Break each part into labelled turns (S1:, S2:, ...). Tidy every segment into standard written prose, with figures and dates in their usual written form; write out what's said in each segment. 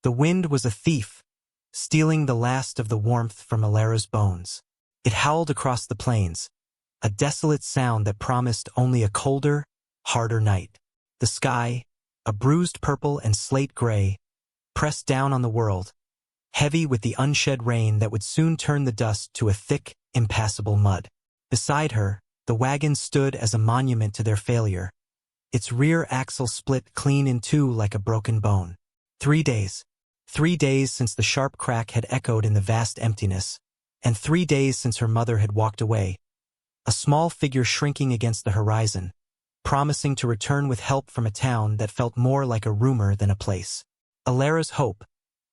S1: The wind was a thief, stealing the last of the warmth from Alara's bones. It howled across the plains, a desolate sound that promised only a colder, harder night. The sky, a bruised purple and slate gray, pressed down on the world, heavy with the unshed rain that would soon turn the dust to a thick, impassable mud. Beside her, the wagon stood as a monument to their failure, its rear axle split clean in two like a broken bone. 3 days. 3 days since the sharp crack had echoed in the vast emptiness, and 3 days since her mother had walked away, a small figure shrinking against the horizon, promising to return with help from a town that felt more like a rumor than a place. Alara's hope,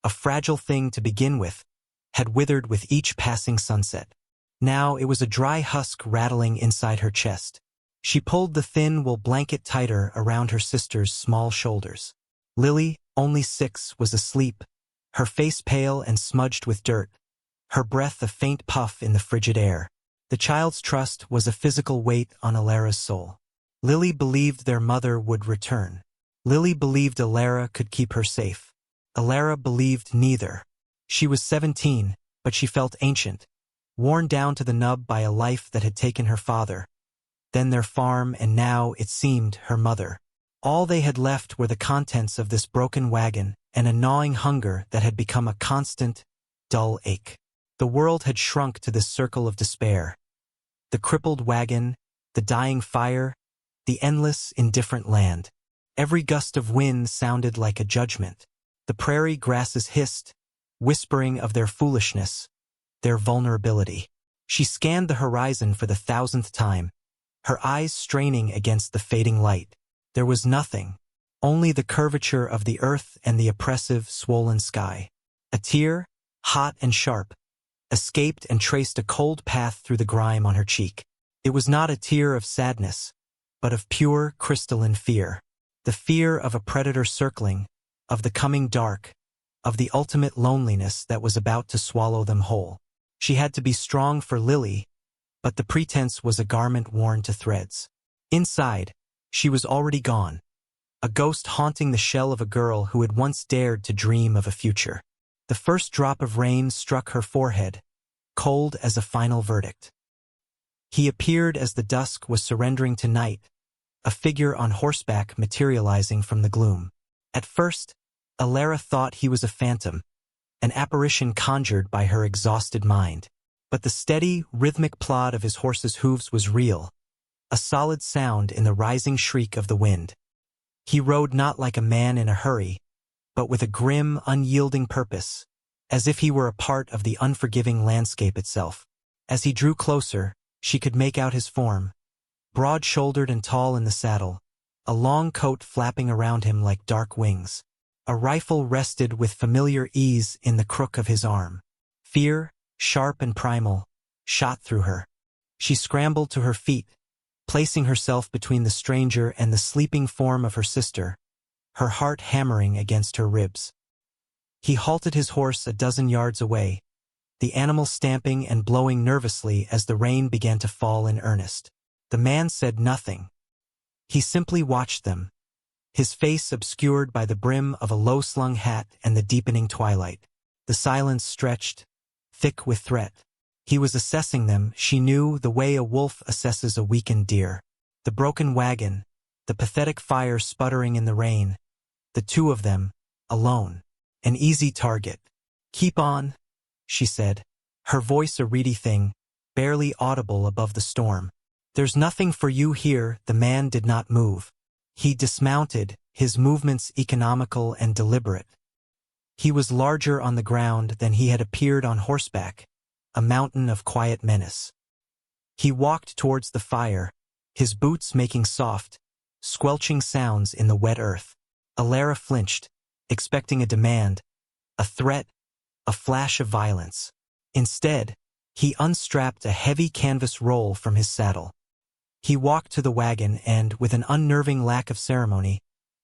S1: a fragile thing to begin with, had withered with each passing sunset. Now it was a dry husk rattling inside her chest. She pulled the thin wool blanket tighter around her sister's small shoulders. Lily, only 6, was asleep, her face pale and smudged with dirt, her breath a faint puff in the frigid air. The child's trust was a physical weight on Alara's soul. Lily believed their mother would return. Lily believed Alara could keep her safe. Alara believed neither. She was 17, but she felt ancient, worn down to the nub by a life that had taken her father, then their farm, and now, it seemed, her mother. All they had left were the contents of this broken wagon and a gnawing hunger that had become a constant, dull ache. The world had shrunk to this circle of despair. The crippled wagon, the dying fire, the endless, indifferent land. Every gust of wind sounded like a judgment. The prairie grasses hissed, whispering of their foolishness, their vulnerability. She scanned the horizon for the 1000th time, her eyes straining against the fading light. There was nothing, only the curvature of the earth and the oppressive, swollen sky. A tear, hot and sharp, escaped and traced a cold path through the grime on her cheek. It was not a tear of sadness, but of pure, crystalline fear. The fear of a predator circling, of the coming dark, of the ultimate loneliness that was about to swallow them whole. She had to be strong for Lily, but the pretense was a garment worn to threads. Inside, she was already gone, a ghost haunting the shell of a girl who had once dared to dream of a future. The first drop of rain struck her forehead, cold as a final verdict. He appeared as the dusk was surrendering to night, a figure on horseback materializing from the gloom. At first, Alara thought he was a phantom, an apparition conjured by her exhausted mind. But the steady, rhythmic plod of his horse's hooves was real, a solid sound in the rising shriek of the wind. He rode not like a man in a hurry, but with a grim, unyielding purpose, as if he were a part of the unforgiving landscape itself. As he drew closer, she could make out his form, broad-shouldered and tall in the saddle, a long coat flapping around him like dark wings. A rifle rested with familiar ease in the crook of his arm. Fear, sharp and primal, shot through her. She scrambled to her feet, placing herself between the stranger and the sleeping form of her sister, her heart hammering against her ribs. He halted his horse a dozen yards away, the animal stamping and blowing nervously as the rain began to fall in earnest. The man said nothing. He simply watched them, his face obscured by the brim of a low-slung hat and the deepening twilight. The silence stretched, thick with threat. He was assessing them, she knew, the way a wolf assesses a weakened deer. The broken wagon, the pathetic fire sputtering in the rain, the two of them, alone. An easy target. "Keep on," she said, her voice a reedy thing, barely audible above the storm. "There's nothing for you here." The man did not move. He dismounted, his movements economical and deliberate. He was larger on the ground than he had appeared on horseback, a mountain of quiet menace. He walked towards the fire, his boots making soft, squelching sounds in the wet earth. Alara flinched, expecting a demand, a threat, a flash of violence. Instead, he unstrapped a heavy canvas roll from his saddle. He walked to the wagon and, with an unnerving lack of ceremony,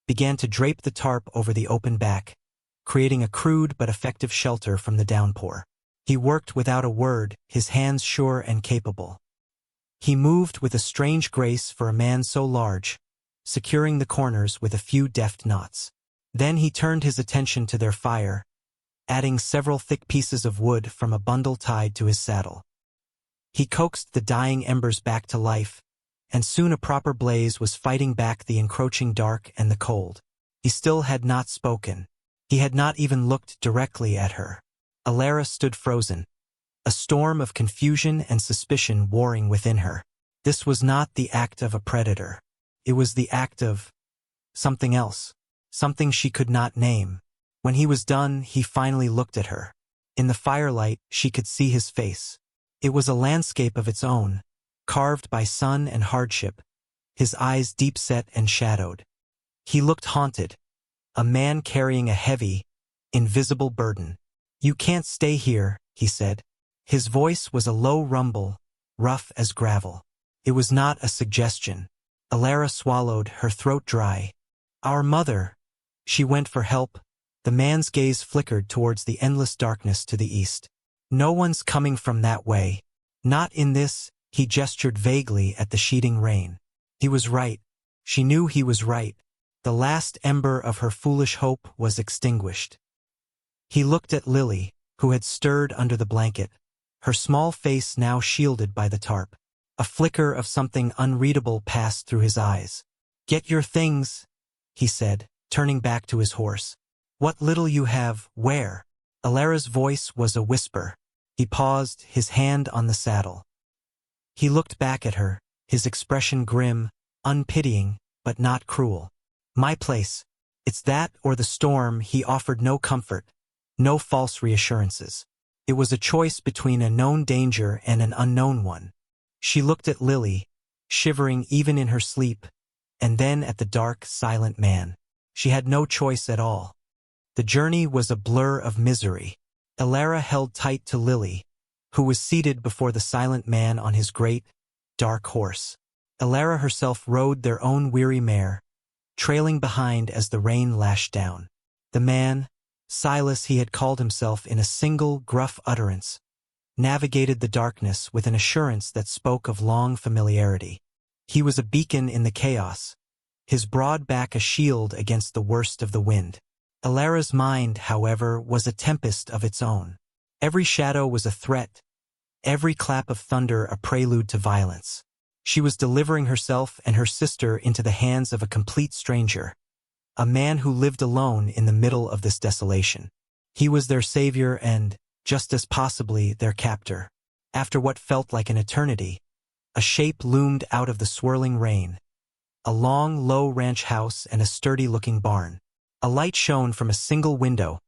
S1: began to drape the tarp over the open back, creating a crude but effective shelter from the downpour. He worked without a word, his hands sure and capable. He moved with a strange grace for a man so large, securing the corners with a few deft knots. Then he turned his attention to their fire, adding several thick pieces of wood from a bundle tied to his saddle. He coaxed the dying embers back to life, and soon a proper blaze was fighting back the encroaching dark and the cold. He still had not spoken. He had not even looked directly at her. Alara stood frozen, a storm of confusion and suspicion warring within her. This was not the act of a predator. It was the act of something else, something she could not name. When he was done, he finally looked at her. In the firelight, she could see his face. It was a landscape of its own, carved by sun and hardship, his eyes deep-set and shadowed. He looked haunted, a man carrying a heavy, invisible burden. "You can't stay here," he said. His voice was a low rumble, rough as gravel. It was not a suggestion. Alara swallowed, her throat dry. "Our mother." She went for help. The man's gaze flickered towards the endless darkness to the east. "No one's coming from that way. Not in this," he gestured vaguely at the sheeting rain. He was right. She knew he was right. The last ember of her foolish hope was extinguished. He looked at Lily, who had stirred under the blanket, her small face now shielded by the tarp. A flicker of something unreadable passed through his eyes. "Get your things," he said, turning back to his horse. "What little you have, where?" Alara's voice was a whisper. He paused, his hand on the saddle. He looked back at her, his expression grim, unpitying, but not cruel. "My place. It's that or the storm." He offered no comfort, no false reassurances. It was a choice between a known danger and an unknown one. She looked at Lily, shivering even in her sleep, and then at the dark, silent man. She had no choice at all. The journey was a blur of misery. Alara held tight to Lily, who was seated before the silent man on his great, dark horse. Alara herself rode their own weary mare, trailing behind as the rain lashed down. The man, Silas he had called himself in a single, gruff utterance, navigated the darkness with an assurance that spoke of long familiarity. He was a beacon in the chaos, his broad back a shield against the worst of the wind. Alara's mind, however, was a tempest of its own. Every shadow was a threat, every clap of thunder a prelude to violence. She was delivering herself and her sister into the hands of a complete stranger, a man who lived alone in the middle of this desolation. He was their savior and, just as possibly, their captor. After what felt like an eternity, a shape loomed out of the swirling rain. A long, low ranch house and a sturdy-looking barn. A light shone from a single window,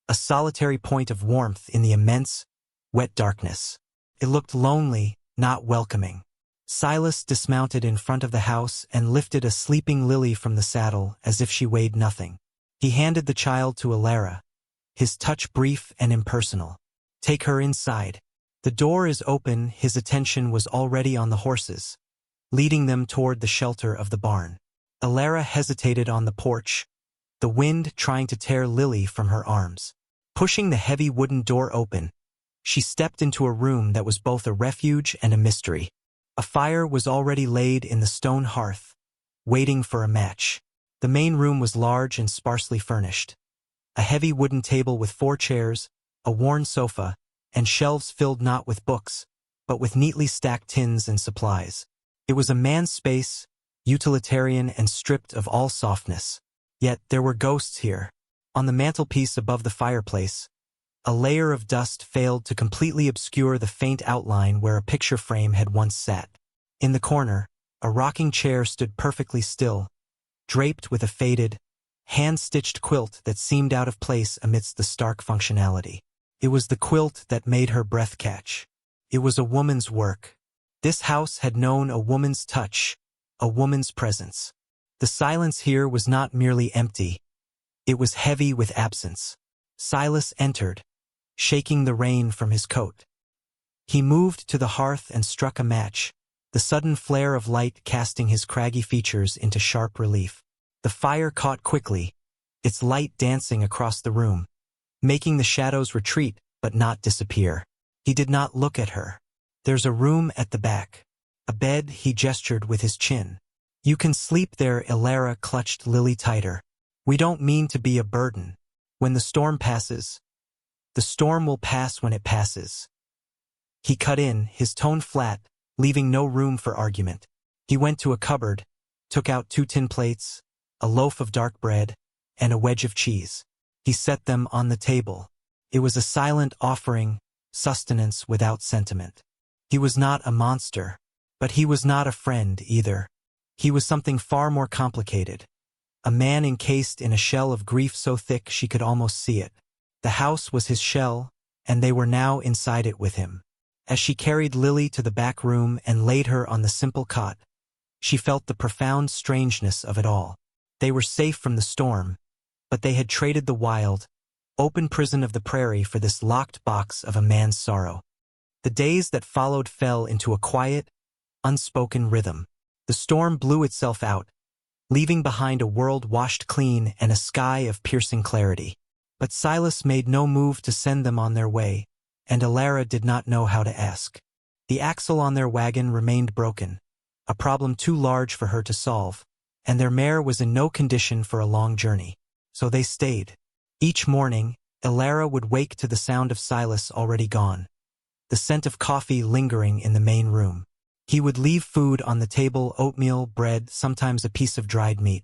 S1: a solitary point of warmth in the immense, wet darkness. It looked lonely, not welcoming. Silas dismounted in front of the house and lifted a sleeping Lily from the saddle as if she weighed nothing. He handed the child to Alara, his touch brief and impersonal. "Take her inside." The door is open. His attention was already on the horses, leading them toward the shelter of the barn. Alara hesitated on the porch, the wind trying to tear Lily from her arms. Pushing the heavy wooden door open, she stepped into a room that was both a refuge and a mystery. A fire was already laid in the stone hearth, waiting for a match. The main room was large and sparsely furnished. A heavy wooden table with 4 chairs, a worn sofa, and shelves filled not with books, but with neatly stacked tins and supplies. It was a man's space, utilitarian and stripped of all softness. Yet there were ghosts here. On the mantelpiece above the fireplace, a layer of dust failed to completely obscure the faint outline where a picture frame had once sat. In the corner, a rocking chair stood perfectly still, draped with a faded, hand-stitched quilt that seemed out of place amidst the stark functionality. It was the quilt that made her breath catch. It was a woman's work. This house had known a woman's touch, a woman's presence. The silence here was not merely empty. It was heavy with absence. Silas entered, shaking the rain from his coat. He moved to the hearth and struck a match, the sudden flare of light casting his craggy features into sharp relief. The fire caught quickly, its light dancing across the room, making the shadows retreat but not disappear. He did not look at her. "There's a room at the back. A bed," he gestured with his chin. "You can sleep there." Alara clutched Lily tighter. We don't mean to be a burden. When the storm passes, the storm will pass when it passes. He cut in, his tone flat, leaving no room for argument. He went to a cupboard, took out 2 tin plates, a loaf of dark bread, and a wedge of cheese. He set them on the table. It was a silent offering, sustenance without sentiment. He was not a monster, but he was not a friend either. He was something far more complicated. A man encased in a shell of grief so thick she could almost see it. The house was his shell, and they were now inside it with him. As she carried Lily to the back room and laid her on the simple cot, she felt the profound strangeness of it all. They were safe from the storm, but they had traded the wild, open prison of the prairie for this locked box of a man's sorrow. The days that followed fell into a quiet, unspoken rhythm. The storm blew itself out, leaving behind a world washed clean and a sky of piercing clarity. But Silas made no move to send them on their way, and Alara did not know how to ask. The axle on their wagon remained broken, a problem too large for her to solve, and their mare was in no condition for a long journey. So they stayed. Each morning, Alara would wake to the sound of Silas already gone, the scent of coffee lingering in the main room. He would leave food on the table, oatmeal, bread, sometimes a piece of dried meat.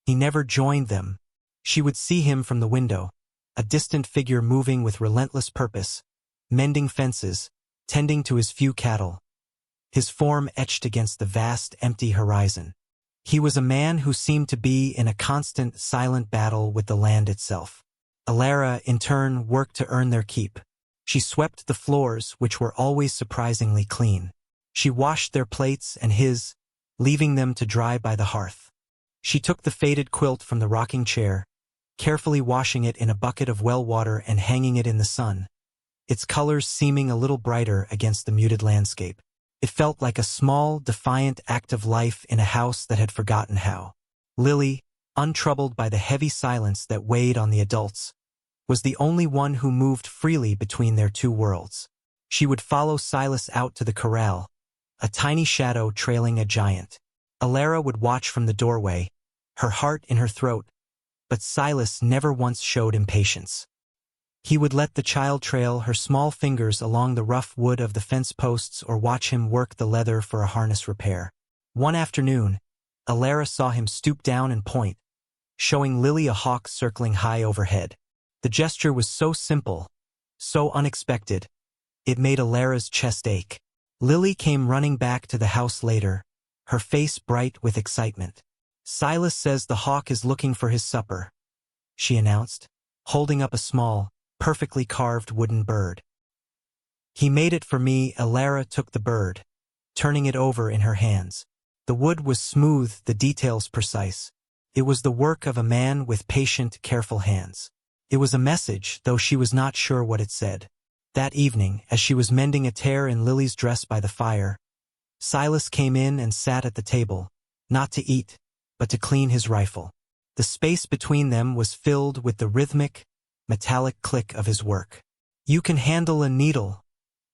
S1: He never joined them. She would see him from the window, a distant figure moving with relentless purpose, mending fences, tending to his few cattle, his form etched against the vast, empty horizon. He was a man who seemed to be in a constant, silent battle with the land itself. Alara, in turn, worked to earn their keep. She swept the floors, which were always surprisingly clean. She washed their plates and his, leaving them to dry by the hearth. She took the faded quilt from the rocking chair, carefully washing it in a bucket of well water and hanging it in the sun, its colors seeming a little brighter against the muted landscape. It felt like a small, defiant act of life in a house that had forgotten how. Lily, untroubled by the heavy silence that weighed on the adults, was the only one who moved freely between their two worlds. She would follow Silas out to the corral, a tiny shadow trailing a giant. Alara would watch from the doorway, her heart in her throat, but Silas never once showed impatience. He would let the child trail her small fingers along the rough wood of the fence posts or watch him work the leather for a harness repair. One afternoon, Alara saw him stoop down and point, showing Lily a hawk circling high overhead. The gesture was so simple, so unexpected, it made Alara's chest ache. Lily came running back to the house later, her face bright with excitement. "Silas says the hawk is looking for his supper," she announced, holding up a small, perfectly carved wooden bird. "He made it for me." Alara took the bird, turning it over in her hands. The wood was smooth, the details precise. It was the work of a man with patient, careful hands. It was a message, though she was not sure what it said. That evening, as she was mending a tear in Lily's dress by the fire, Silas came in and sat at the table, not to eat, but to clean his rifle. The space between them was filled with the rhythmic, metallic click of his work. "You can handle a needle,"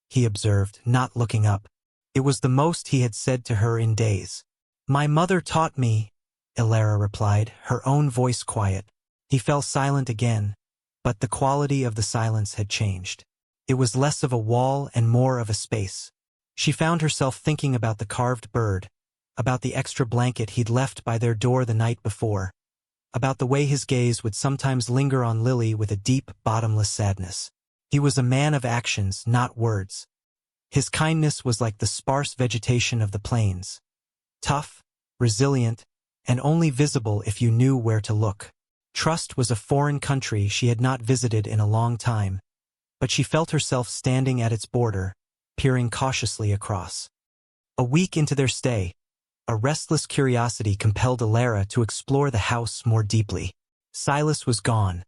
S1: he observed, not looking up. It was the most he had said to her in days. "My mother taught me," Alara replied, her own voice quiet. He fell silent again, but the quality of the silence had changed. It was less of a wall and more of a space. She found herself thinking about the carved bird, about the extra blanket he'd left by their door the night before, about the way his gaze would sometimes linger on Lily with a deep, bottomless sadness. He was a man of actions, not words. His kindness was like the sparse vegetation of the plains, tough, resilient, and only visible if you knew where to look. Trust was a foreign country she had not visited in a long time, but she felt herself standing at its border, peering cautiously across. A week into their stay, a restless curiosity compelled Alara to explore the house more deeply. Silas was gone,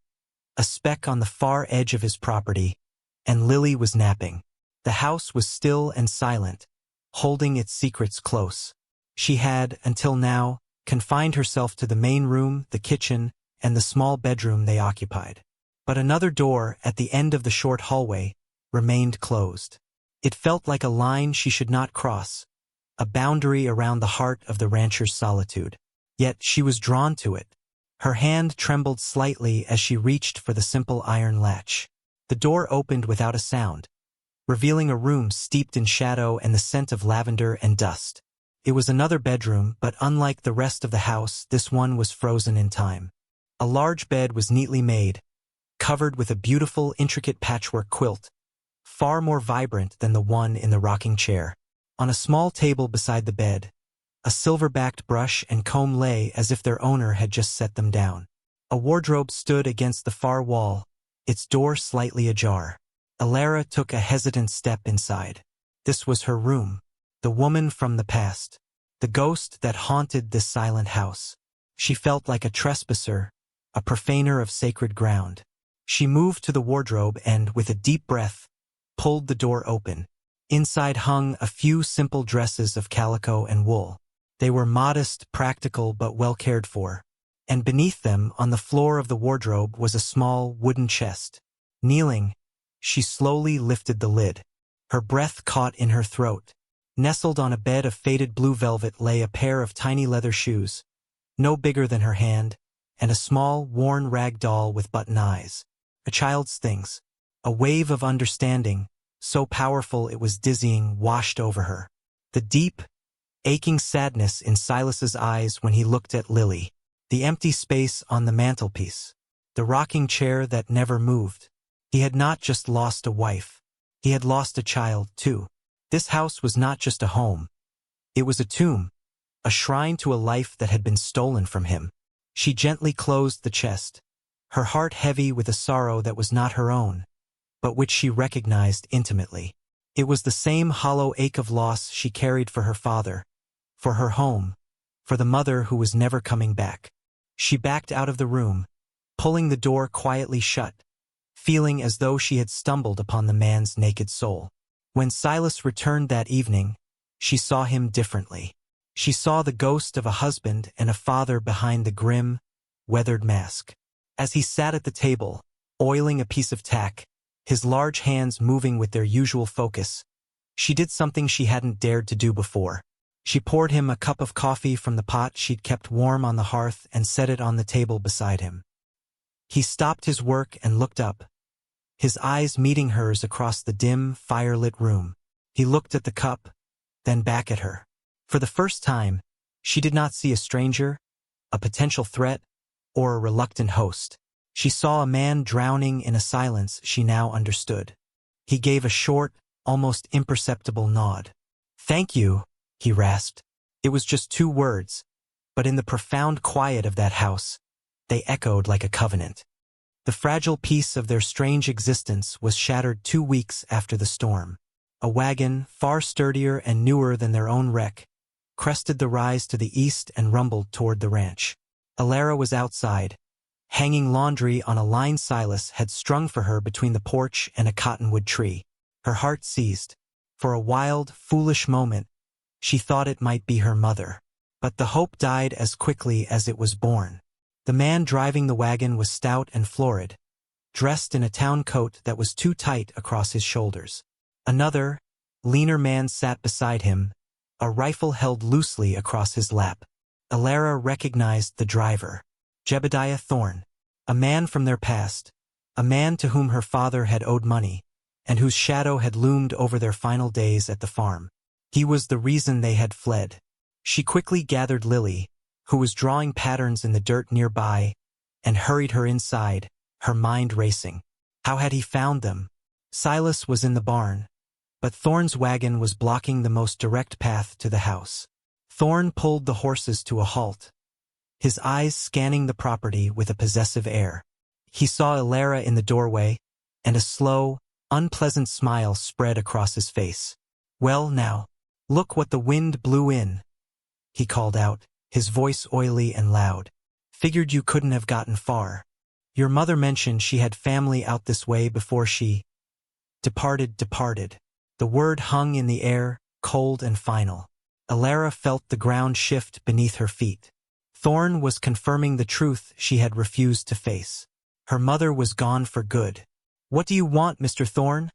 S1: a speck on the far edge of his property, and Lily was napping. The house was still and silent, holding its secrets close. She had, until now, confined herself to the main room, the kitchen, and the small bedroom they occupied. But another door, at the end of the short hallway, remained closed. It felt like a line she should not cross, a boundary around the heart of the rancher's solitude. Yet she was drawn to it. Her hand trembled slightly as she reached for the simple iron latch. The door opened without a sound, revealing a room steeped in shadow and the scent of lavender and dust. It was another bedroom, but unlike the rest of the house, this one was frozen in time. A large bed was neatly made, covered with a beautiful, intricate patchwork quilt, far more vibrant than the one in the rocking chair. On a small table beside the bed, a silver-backed brush and comb lay as if their owner had just set them down. A wardrobe stood against the far wall, its door slightly ajar. Alara took a hesitant step inside. This was her room, the woman from the past, the ghost that haunted this silent house. She felt like a trespasser, a profaner of sacred ground. She moved to the wardrobe and, with a deep breath, pulled the door open. Inside hung a few simple dresses of calico and wool. They were modest, practical, but well cared for. And beneath them, on the floor of the wardrobe, was a small wooden chest. Kneeling, she slowly lifted the lid. Her breath caught in her throat. Nestled on a bed of faded blue velvet lay a pair of tiny leather shoes, no bigger than her hand, and a small, worn rag doll with button eyes. A child's things. A wave of understanding, so powerful it was dizzying, washed over her. The deep, aching sadness in Silas's eyes when he looked at Lily. The empty space on the mantelpiece. The rocking chair that never moved. He had not just lost a wife. He had lost a child, too. This house was not just a home. It was a tomb, a shrine to a life that had been stolen from him. She gently closed the chest, her heart heavy with a sorrow that was not her own, but which she recognized intimately. It was the same hollow ache of loss she carried for her father, for her home, for the mother who was never coming back. She backed out of the room, pulling the door quietly shut, feeling as though she had stumbled upon the man's naked soul. When Silas returned that evening, she saw him differently. She saw the ghost of a husband and a father behind the grim, weathered mask. As he sat at the table, oiling a piece of tack, his large hands moving with their usual focus, she did something she hadn't dared to do before. She poured him a cup of coffee from the pot she'd kept warm on the hearth and set it on the table beside him. He stopped his work and looked up, his eyes meeting hers across the dim, firelit room. He looked at the cup, then back at her. For the first time, she did not see a stranger, a potential threat, or a reluctant host. She saw a man drowning in a silence she now understood. He gave a short, almost imperceptible nod. "Thank you," he rasped. It was just 2 words, but in the profound quiet of that house, they echoed like a covenant. The fragile peace of their strange existence was shattered 2 weeks after the storm. A wagon, far sturdier and newer than their own wreck, crested the rise to the east and rumbled toward the ranch. Alara was outside, hanging laundry on a line Silas had strung for her between the porch and a cottonwood tree. Her heart seized. For a wild, foolish moment, she thought it might be her mother. But the hope died as quickly as it was born. The man driving the wagon was stout and florid, dressed in a town coat that was too tight across his shoulders. Another, leaner man sat beside him, a rifle held loosely across his lap. Alara recognized the driver, Jebediah Thorne, a man from their past, a man to whom her father had owed money, and whose shadow had loomed over their final days at the farm. He was the reason they had fled. She quickly gathered Lily, who was drawing patterns in the dirt nearby, and hurried her inside, her mind racing. How had he found them? Silas was in the barn, but Thorne's wagon was blocking the most direct path to the house. Thorne pulled the horses to a halt, his eyes scanning the property with a possessive air. He saw Alara in the doorway, and a slow, unpleasant smile spread across his face. "Well now, look what the wind blew in," he called out, his voice oily and loud. "Figured you couldn't have gotten far. Your mother mentioned she had family out this way before she departed. The word hung in the air, cold and final. Alara felt the ground shift beneath her feet. Thorne was confirming the truth she had refused to face. Her mother was gone for good. "What do you want, Mr. Thorne?"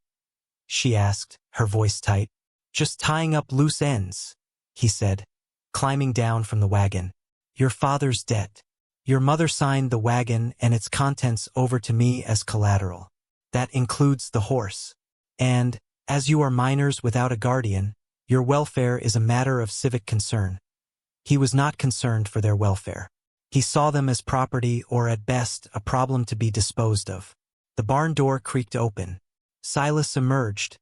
S1: she asked, her voice tight. "Just tying up loose ends," he said, climbing down from the wagon. "Your father's debt. Your mother signed the wagon and its contents over to me as collateral. That includes the horse. And, as you are minors without a guardian, your welfare is a matter of civic concern. He was not concerned for their welfare. He saw them as property or at best a problem to be disposed of. The barn door creaked open. Silas emerged,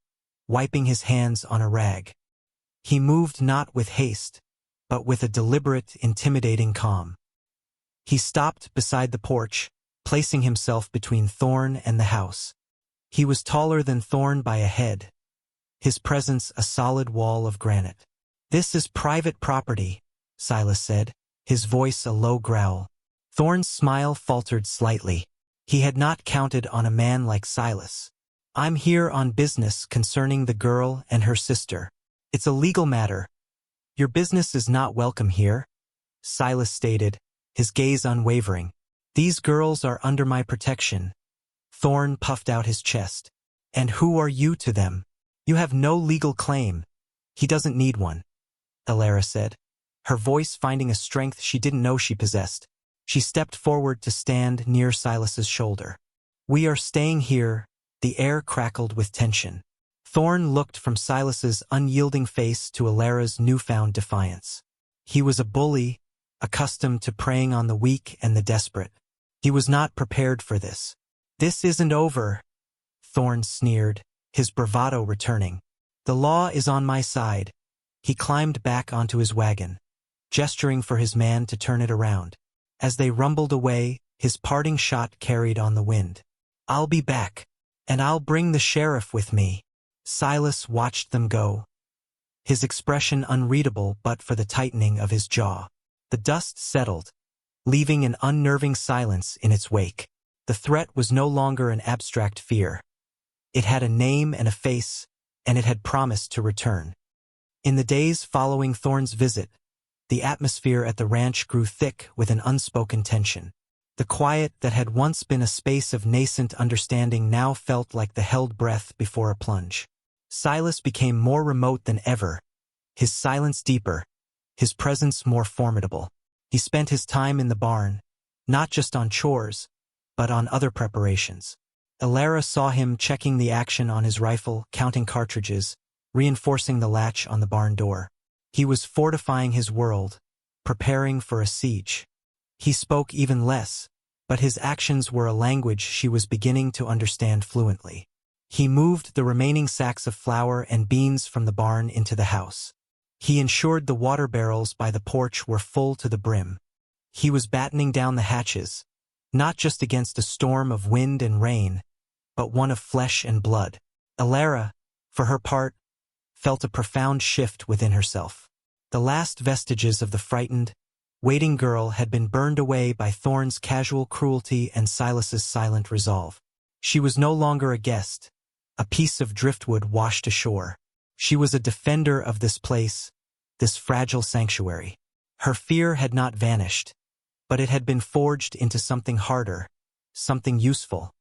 S1: wiping his hands on a rag. He moved not with haste, but with a deliberate, intimidating calm. He stopped beside the porch, placing himself between Thorn and the house. He was taller than Thorn by a head, his presence a solid wall of granite. "This is private property," Silas said, his voice a low growl. Thorn's smile faltered slightly. He had not counted on a man like Silas. "I'm here on business concerning the girl and her sister. It's a legal matter." "Your business is not welcome here," Silas stated, his gaze unwavering. "These girls are under my protection." Thorn puffed out his chest. "And who are you to them? You have no legal claim." "He doesn't need one," Alara said, her voice finding a strength she didn't know she possessed. She stepped forward to stand near Silas's shoulder. "We are staying here." The air crackled with tension. Thorn looked from Silas's unyielding face to Alara's newfound defiance. He was a bully, accustomed to preying on the weak and the desperate. He was not prepared for this. "This isn't over," Thorn sneered, his bravado returning. "The law is on my side." He climbed back onto his wagon, gesturing for his man to turn it around. As they rumbled away, his parting shot carried on the wind. "I'll be back. And I'll bring the sheriff with me." Silas watched them go, his expression unreadable but for the tightening of his jaw. The dust settled, leaving an unnerving silence in its wake. The threat was no longer an abstract fear. It had a name and a face, and it had promised to return. In the days following Thorn's visit, the atmosphere at the ranch grew thick with an unspoken tension. The quiet that had once been a space of nascent understanding now felt like the held breath before a plunge. Silas became more remote than ever, his silence deeper, his presence more formidable. He spent his time in the barn, not just on chores, but on other preparations. Alara saw him checking the action on his rifle, counting cartridges, reinforcing the latch on the barn door. He was fortifying his world, preparing for a siege. He spoke even less, but his actions were a language she was beginning to understand fluently. He moved the remaining sacks of flour and beans from the barn into the house. He ensured the water barrels by the porch were full to the brim. He was battening down the hatches, not just against a storm of wind and rain, but one of flesh and blood. Alara, for her part, felt a profound shift within herself. The last vestiges of the frightened, waiting girl had been burned away by Thorn's casual cruelty and Silas's silent resolve. She was no longer a guest, a piece of driftwood washed ashore. She was a defender of this place, this fragile sanctuary. Her fear had not vanished, but it had been forged into something harder, something useful: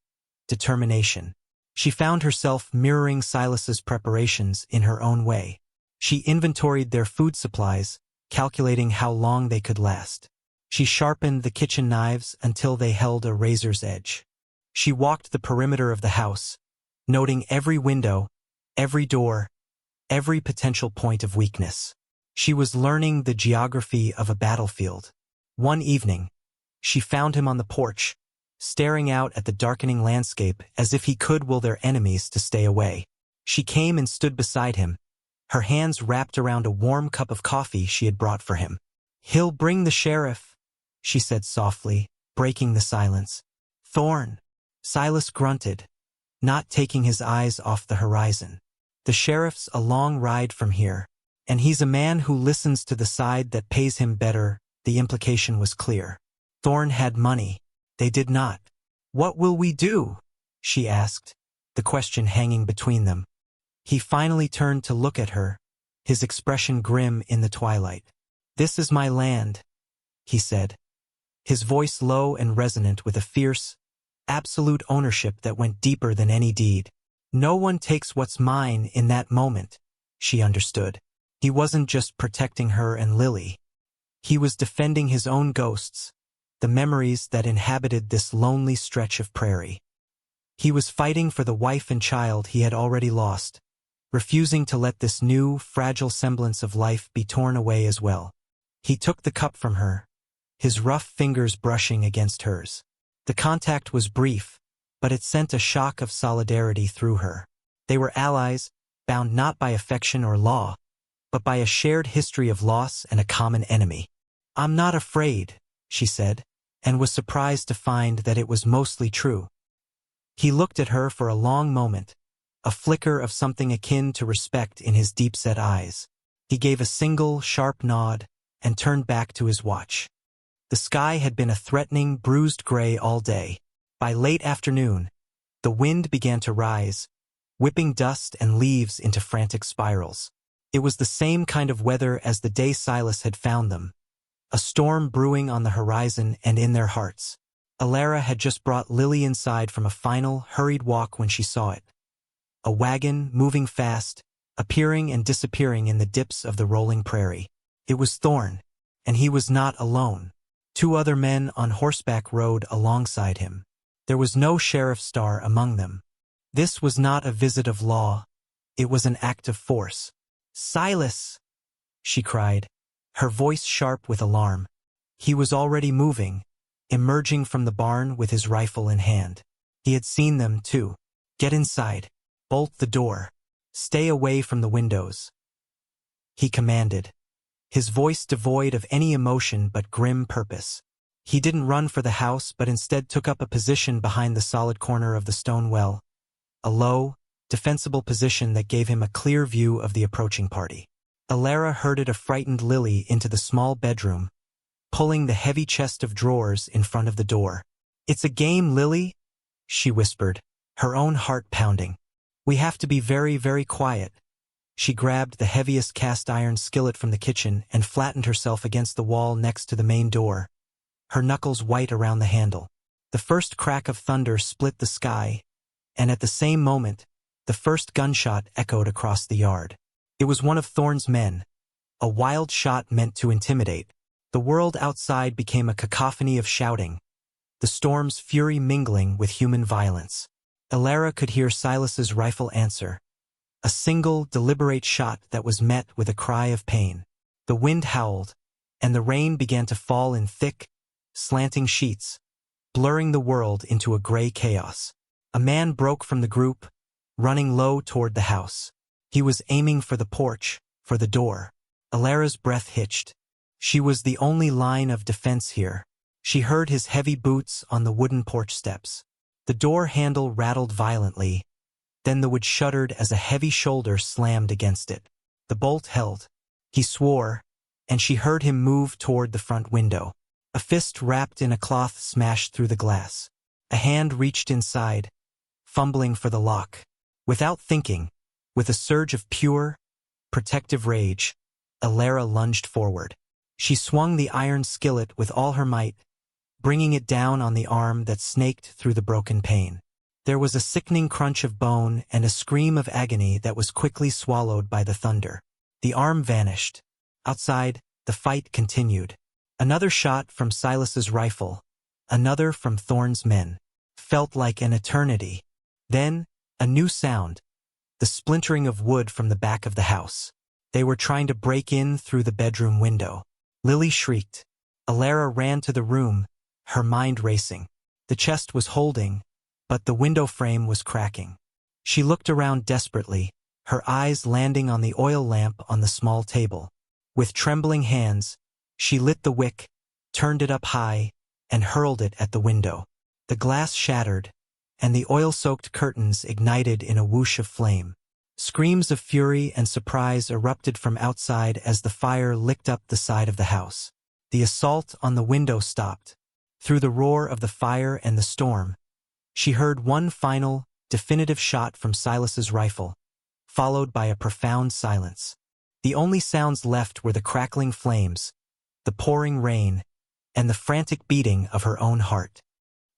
S1: determination. She found herself mirroring Silas's preparations in her own way. She inventoried their food supplies, calculating how long they could last. She sharpened the kitchen knives until they held a razor's edge. She walked the perimeter of the house, noting every window, every door, every potential point of weakness. She was learning the geography of a battlefield. One evening, she found him on the porch, staring out at the darkening landscape as if he could will their enemies to stay away. She came and stood beside him, her hands wrapped around a warm cup of coffee she had brought for him. "He'll bring the sheriff," she said softly, breaking the silence. "Thorn." Silas grunted, not taking his eyes off the horizon. "The sheriff's a long ride from here, and he's a man who listens to the side that pays him better." The implication was clear. Thorn had money. They did not. "What will we do?" she asked, the question hanging between them. He finally turned to look at her, his expression grim in the twilight. "This is my land," he said, his voice low and resonant with a fierce, absolute ownership that went deeper than any deed. "No one takes what's mine in that moment," she understood. He wasn't just protecting her and Lily. He was defending his own ghosts, the memories that inhabited this lonely stretch of prairie. He was fighting for the wife and child he had already lost, refusing to let this new, fragile semblance of life be torn away as well. He took the cup from her, his rough fingers brushing against hers. The contact was brief, but it sent a shock of solidarity through her. They were allies, bound not by affection or law, but by a shared history of loss and a common enemy. "I'm not afraid," she said, and was surprised to find that it was mostly true. He looked at her for a long moment, a flicker of something akin to respect in his deep-set eyes. He gave a single, sharp nod and turned back to his watch. The sky had been a threatening, bruised gray all day. By late afternoon, the wind began to rise, whipping dust and leaves into frantic spirals. It was the same kind of weather as the day Silas had found them, a storm brewing on the horizon and in their hearts. Alara had just brought Lily inside from a final, hurried walk when she saw it. A wagon, moving fast, appearing and disappearing in the dips of the rolling prairie. It was Thorn, and he was not alone. 2 other men on horseback rode alongside him. There was no sheriff's star among them. This was not a visit of law, it was an act of force. "Silas!" she cried, her voice sharp with alarm. He was already moving, emerging from the barn with his rifle in hand. He had seen them, too. "Get inside. Bolt the door. Stay away from the windows," he commanded, his voice devoid of any emotion but grim purpose. He didn't run for the house but instead took up a position behind the solid corner of the stone well, a low, defensible position that gave him a clear view of the approaching party. Alara herded a frightened Lily into the small bedroom, pulling the heavy chest of drawers in front of the door. "It's a game, Lily," she whispered, her own heart pounding. "We have to be very, very quiet." She grabbed the heaviest cast-iron skillet from the kitchen and flattened herself against the wall next to the main door, her knuckles white around the handle. The first crack of thunder split the sky, and at the same moment, the first gunshot echoed across the yard. It was one of Thorn's men, a wild shot meant to intimidate. The world outside became a cacophony of shouting, the storm's fury mingling with human violence. Alara could hear Silas's rifle answer, a single, deliberate shot that was met with a cry of pain. The wind howled, and the rain began to fall in thick, slanting sheets, blurring the world into a gray chaos. A man broke from the group, running low toward the house. He was aiming for the porch, for the door. Alara's breath hitched. She was the only line of defense here. She heard his heavy boots on the wooden porch steps. The door handle rattled violently, then the wood shuddered as a heavy shoulder slammed against it. The bolt held. He swore, and she heard him move toward the front window. A fist wrapped in a cloth smashed through the glass. A hand reached inside, fumbling for the lock. Without thinking, with a surge of pure, protective rage, Alara lunged forward. She swung the iron skillet with all her might, bringing it down on the arm that snaked through the broken pane. There was a sickening crunch of bone and a scream of agony that was quickly swallowed by the thunder. The arm vanished. Outside, the fight continued. Another shot from Silas's rifle, another from Thorn's men. Felt like an eternity. Then, a new sound, the splintering of wood from the back of the house. They were trying to break in through the bedroom window. Lily shrieked. Alara ran to the room, her mind racing. The chest was holding, but the window frame was cracking. She looked around desperately, her eyes landing on the oil lamp on the small table. With trembling hands, she lit the wick, turned it up high, and hurled it at the window. The glass shattered, and the oil-soaked curtains ignited in a whoosh of flame. Screams of fury and surprise erupted from outside as the fire licked up the side of the house. The assault on the window stopped. Through the roar of the fire and the storm, she heard one final, definitive shot from Silas's rifle, followed by a profound silence. The only sounds left were the crackling flames, the pouring rain, and the frantic beating of her own heart.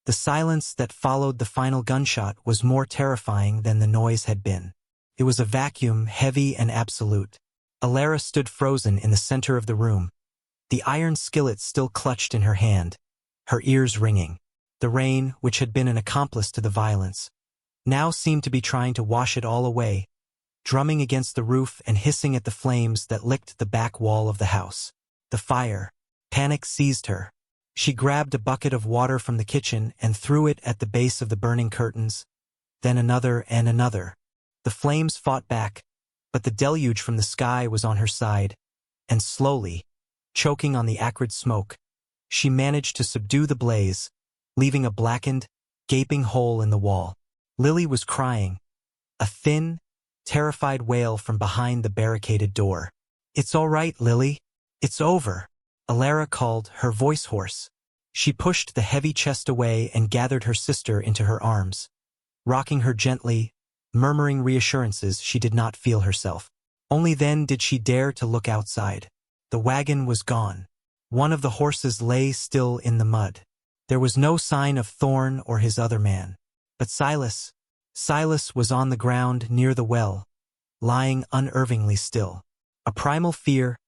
S1: The silence that followed the final gunshot was more terrifying than the noise had been. It was a vacuum, heavy and absolute. Alara stood frozen in the center of the room, the iron skillet still clutched in her hand, her ears ringing. The rain, which had been an accomplice to the violence, now seemed to be trying to wash it all away, drumming against the roof and hissing at the flames that licked the back wall of the house. The fire. Panic seized her. She grabbed a bucket of water from the kitchen and threw it at the base of the burning curtains, then another and another. The flames fought back, but the deluge from the sky was on her side, and slowly, choking on the acrid smoke, she managed to subdue the blaze, leaving a blackened, gaping hole in the wall. Lily was crying, a thin, terrified wail from behind the barricaded door. "It's all right, Lily. It's over," Alara called, her voice hoarse. She pushed the heavy chest away and gathered her sister into her arms, rocking her gently, murmuring reassurances she did not feel herself. Only then did she dare to look outside. The wagon was gone. One of the horses lay still in the mud. There was no sign of Thorn or his other man. But Silas was on the ground near the well, lying unervingly still. A primal fear,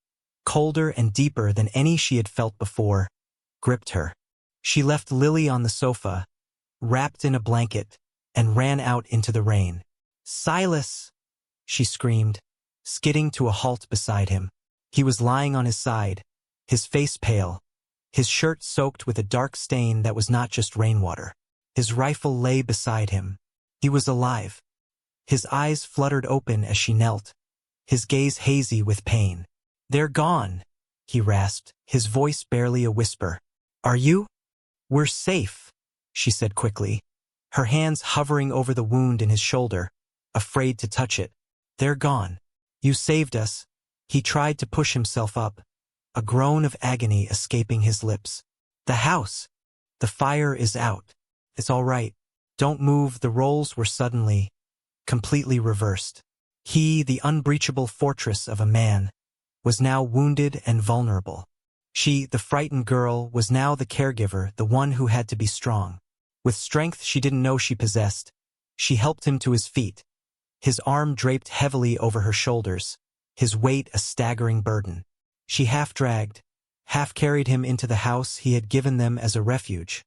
S1: colder and deeper than any she had felt before, gripped her. She left Lily on the sofa, wrapped in a blanket, and ran out into the rain. "Silas!" she screamed, skidding to a halt beside him. He was lying on his side, his face pale, his shirt soaked with a dark stain that was not just rainwater. His rifle lay beside him. He was alive. His eyes fluttered open as she knelt, his gaze hazy with pain. "They're gone," he rasped, his voice barely a whisper. "Are you?" "We're safe," she said quickly, her hands hovering over the wound in his shoulder, afraid to touch it. "They're gone. You saved us." He tried to push himself up, a groan of agony escaping his lips. "The house. The fire is out. It's all right. Don't move." The roles were suddenly, completely reversed. He, the unbreachable fortress of a man, was now wounded and vulnerable. She, the frightened girl, was now the caregiver, the one who had to be strong. With strength she didn't know she possessed, she helped him to his feet, his arm draped heavily over her shoulders, his weight a staggering burden. She half-dragged, half-carried him into the house he had given them as a refuge,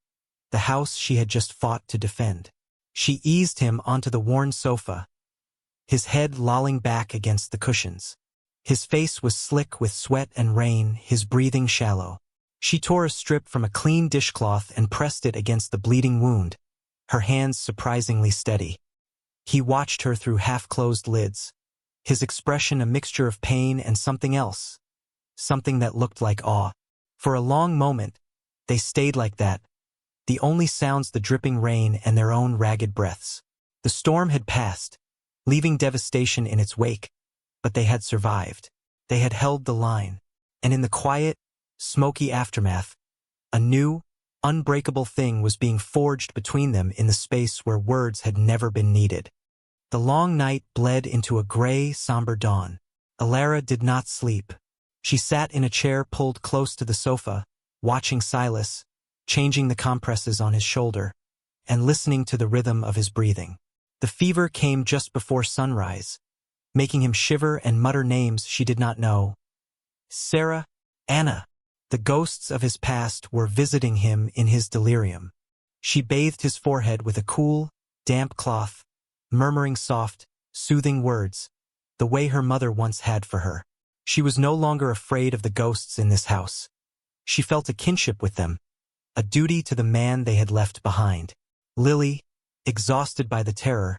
S1: the house she had just fought to defend. She eased him onto the worn sofa, his head lolling back against the cushions. His face was slick with sweat and rain, his breathing shallow. She tore a strip from a clean dishcloth and pressed it against the bleeding wound, her hands surprisingly steady. He watched her through half-closed lids, his expression a mixture of pain and something else, something that looked like awe. For a long moment, they stayed like that, the only sounds the dripping rain and their own ragged breaths. The storm had passed, leaving devastation in its wake, but they had survived. They had held the line, and in the quiet, smoky aftermath, a new, unbreakable thing was being forged between them in the space where words had never been needed. The long night bled into a gray, somber dawn. Alara did not sleep. She sat in a chair pulled close to the sofa, watching Silas, changing the compresses on his shoulder, and listening to the rhythm of his breathing. The fever came just before sunrise, making him shiver and mutter names she did not know. Sarah, Anna. The ghosts of his past were visiting him in his delirium. She bathed his forehead with a cool, damp cloth, murmuring soft, soothing words, the way her mother once had for her. She was no longer afraid of the ghosts in this house. She felt a kinship with them, a duty to the man they had left behind. Lily, exhausted by the terror,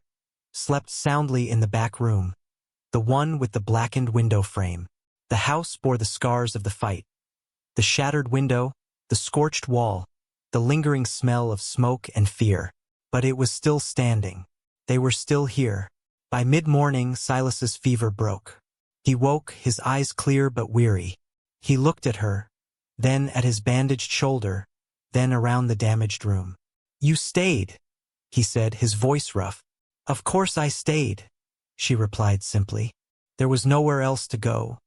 S1: slept soundly in the back room, the one with the blackened window frame. The house bore the scars of the fight. The shattered window, the scorched wall, the lingering smell of smoke and fear. But it was still standing. They were still here. By mid-morning, Silas's fever broke. He woke, his eyes clear but weary. He looked at her, then at his bandaged shoulder, then around the damaged room. "You stayed," he said, his voice rough. "Of course I stayed," she replied simply. There was nowhere else to go,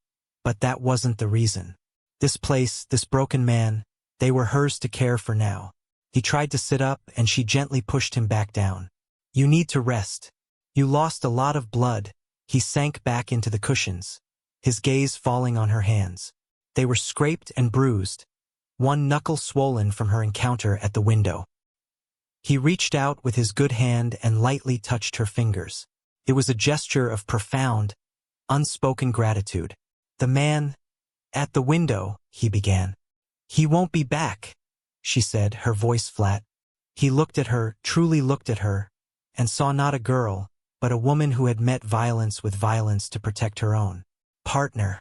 S1: but that wasn't the reason. This place, this broken man, they were hers to care for now. He tried to sit up, and she gently pushed him back down. "You need to rest. You lost a lot of blood." He sank back into the cushions, his gaze falling on her hands. They were scraped and bruised, one knuckle swollen from her encounter at the window. He reached out with his good hand and lightly touched her fingers. It was a gesture of profound, unspoken gratitude. "The man at the window," he began. "He won't be back," she said, her voice flat. He looked at her, truly looked at her, and saw not a girl, but a woman who had met violence with violence to protect her own partner.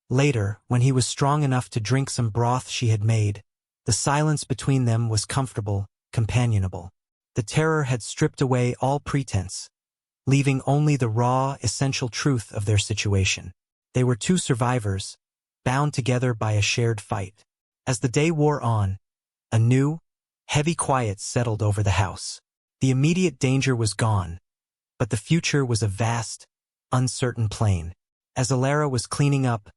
S1: Later, when he was strong enough to drink some broth she had made, the silence between them was comfortable, companionable. The terror had stripped away all pretense, leaving only the raw, essential truth of their situation. They were two survivors, bound together by a shared fight. As the day wore on, a new, heavy quiet settled over the house. The immediate danger was gone, but the future was a vast, uncertain plain. As Alara was cleaning up,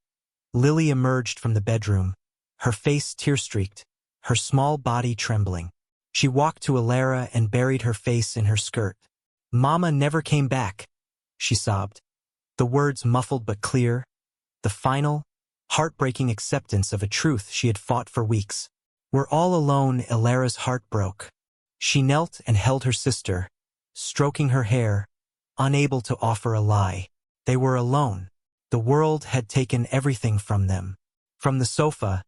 S1: Lily emerged from the bedroom, her face tear-streaked, her small body trembling. She walked to Alara and buried her face in her skirt. "Mama never came back," she sobbed. The words muffled but clear, the final, heartbreaking acceptance of a truth she had fought for weeks. "We're all alone." Alara's heart broke. She knelt and held her sister, stroking her hair, unable to offer a lie. They were alone. The world had taken everything from them. From the sofa,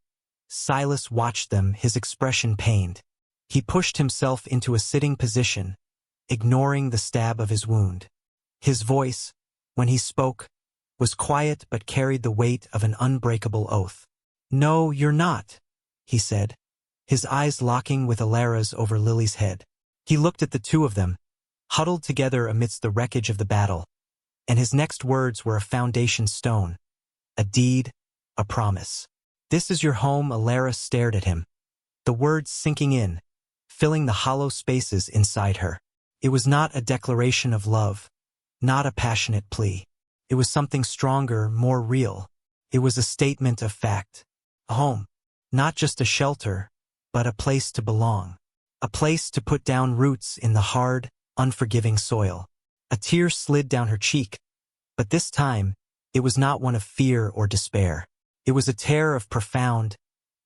S1: Silas watched them, his expression pained. He pushed himself into a sitting position, ignoring the stab of his wound. His voice, when he spoke, was quiet but carried the weight of an unbreakable oath. "No, you're not," he said, his eyes locking with Alara's over Lily's head. He looked at the two of them, huddled together amidst the wreckage of the battle, and his next words were a foundation stone, a deed, a promise. "This is your home." Alara stared at him, the words sinking in, filling the hollow spaces inside her. It was not a declaration of love, not a passionate plea. It was something stronger, more real. It was a statement of fact. A home, not just a shelter, but a place to belong. A place to put down roots in the hard, unforgiving soil. A tear slid down her cheek, but this time, it was not one of fear or despair. It was a tear of profound,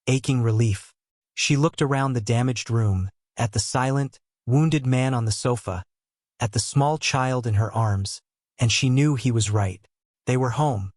S1: aching relief. She looked around the damaged room, at the silent, wounded man on the sofa, at the small child in her arms, and she knew he was right. They were home.